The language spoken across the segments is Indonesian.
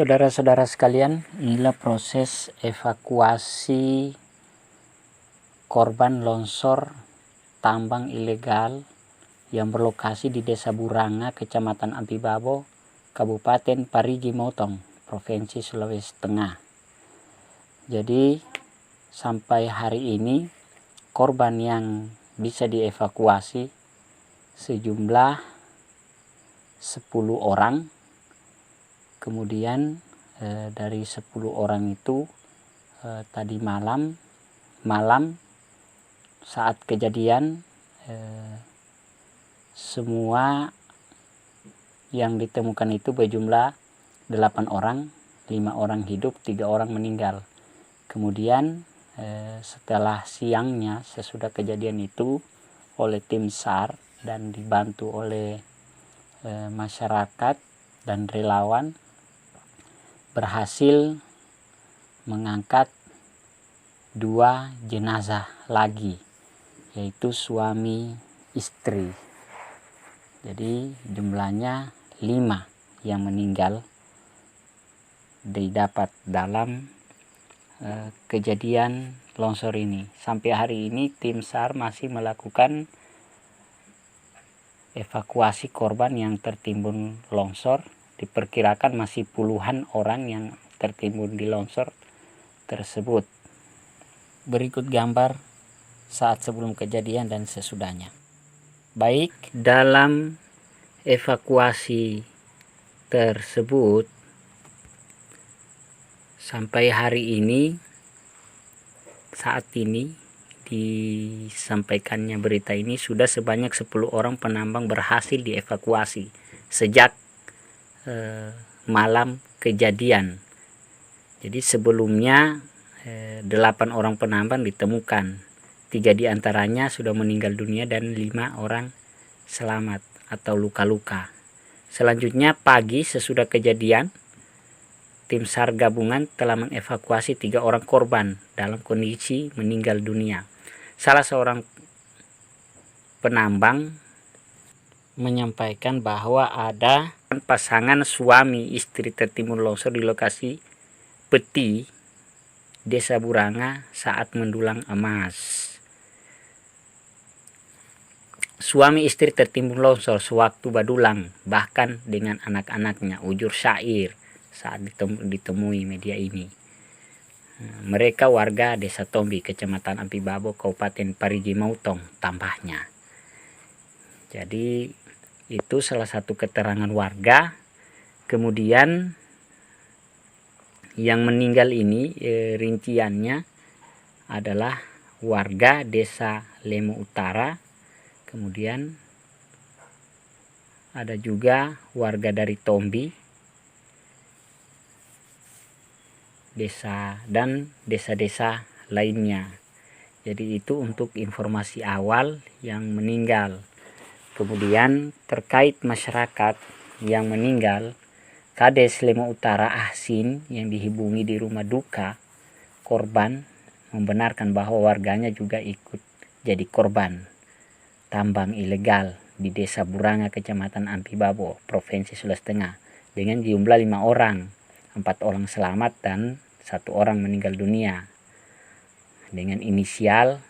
Saudara-saudara sekalian, inilah proses evakuasi korban longsor tambang ilegal yang berlokasi di Desa Buranga, Kecamatan Ampibabo, Kabupaten Parigi Motong, Provinsi Sulawesi Tengah. Jadi sampai hari ini korban yang bisa dievakuasi sejumlah 10 orang. Kemudian dari 10 orang itu tadi malam saat kejadian semua yang ditemukan itu berjumlah 8 orang, 5 orang hidup, 3 orang meninggal. Kemudian setelah siangnya sesudah kejadian itu oleh tim SAR dan dibantu oleh masyarakat dan relawan berhasil mengangkat 2 jenazah lagi, yaitu suami istri. Jadi jumlahnya 5 yang meninggal didapat dalam kejadian longsor ini. Sampai hari ini tim SAR masih melakukan evakuasi korban yang tertimbun longsor. Diperkirakan masih puluhan orang yang tertimbun di longsor tersebut. Berikut gambar saat sebelum kejadian dan sesudahnya. Baik, dalam evakuasi tersebut sampai hari ini, saat ini disampaikannya berita ini, sudah sebanyak 10 orang penambang berhasil dievakuasi sejak malam kejadian. Jadi sebelumnya 8 orang penambang ditemukan, 3 diantaranya sudah meninggal dunia dan 5 orang selamat atau luka-luka. Selanjutnya pagi sesudah kejadian, tim SAR gabungan telah mengevakuasi 3 orang korban dalam kondisi meninggal dunia. Salah seorang penambang menyampaikan bahwa ada pasangan suami istri tertimbun longsor di lokasi Peti, Desa Buranga saat mendulang emas. Suami istri tertimbun longsor sewaktu badulang, bahkan dengan anak-anaknya, ujur syair saat ditemui media ini. Mereka warga Desa Tombi, Kecamatan Ampibabo, Kabupaten Parigi Motong, tambahnya. Jadi itu salah satu keterangan warga. Kemudian yang meninggal ini rinciannya adalah warga Desa Lemo Utara. Kemudian ada juga warga dari Tombi, desa dan desa-desa lainnya. Jadi itu untuk informasi awal yang meninggal. Kemudian terkait masyarakat yang meninggal, Kades Lemo Utara Ahsin yang dihubungi di rumah duka korban membenarkan bahwa warganya juga ikut jadi korban tambang ilegal di Desa Buranga, Kecamatan Ampibabo, Provinsi Sulawesi Tengah, dengan jumlah 5 orang, 4 orang selamat dan 1 orang meninggal dunia dengan inisial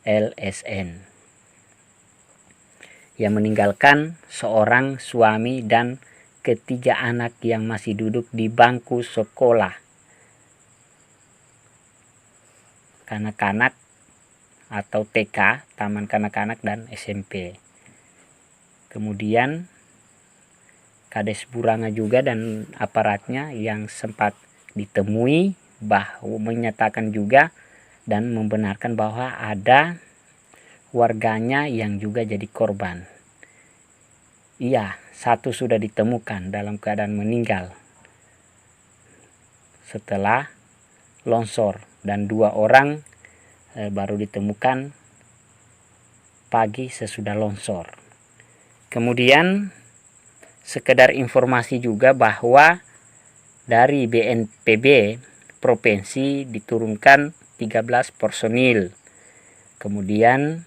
LSN. Yang meninggalkan seorang suami dan ketiga anak yang masih duduk di bangku sekolah kanak-kanak atau TK, Taman Kanak-kanak dan SMP. Kemudian Kades Buranga juga dan aparatnya yang sempat ditemui bahwa menyatakan juga dan membenarkan bahwa ada warganya yang juga jadi korban. Iya, 1 sudah ditemukan dalam keadaan meninggal setelah longsor dan 2 orang baru ditemukan pagi sesudah longsor. Kemudian sekedar informasi juga bahwa dari BNPB provinsi diturunkan 13 personil. Kemudian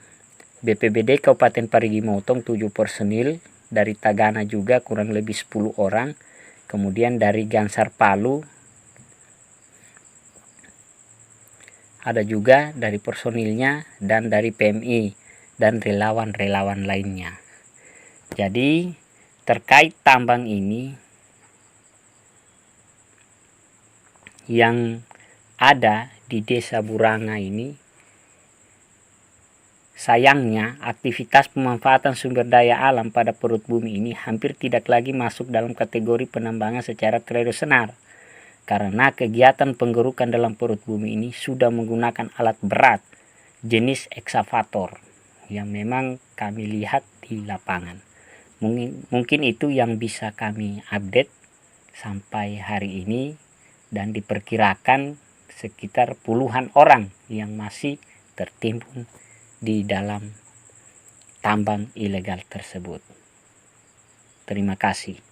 BPBD Kabupaten Parigi Motong 7 personil, dari Tagana juga kurang lebih 10 orang. kemudian dari Gansar Palu, ada juga dari personilnya dan dari PMI dan relawan-relawan lainnya. Jadi terkait tambang ini yang ada di Desa Buranga ini, sayangnya aktivitas pemanfaatan sumber daya alam pada perut bumi ini hampir tidak lagi masuk dalam kategori penambangan secara tradisional, karena kegiatan penggerukan dalam perut bumi ini sudah menggunakan alat berat jenis ekskavator yang memang kami lihat di lapangan. Mungkin itu yang bisa kami update sampai hari ini, dan diperkirakan sekitar puluhan orang yang masih tertimbun di dalam tambang ilegal tersebut. Terima kasih.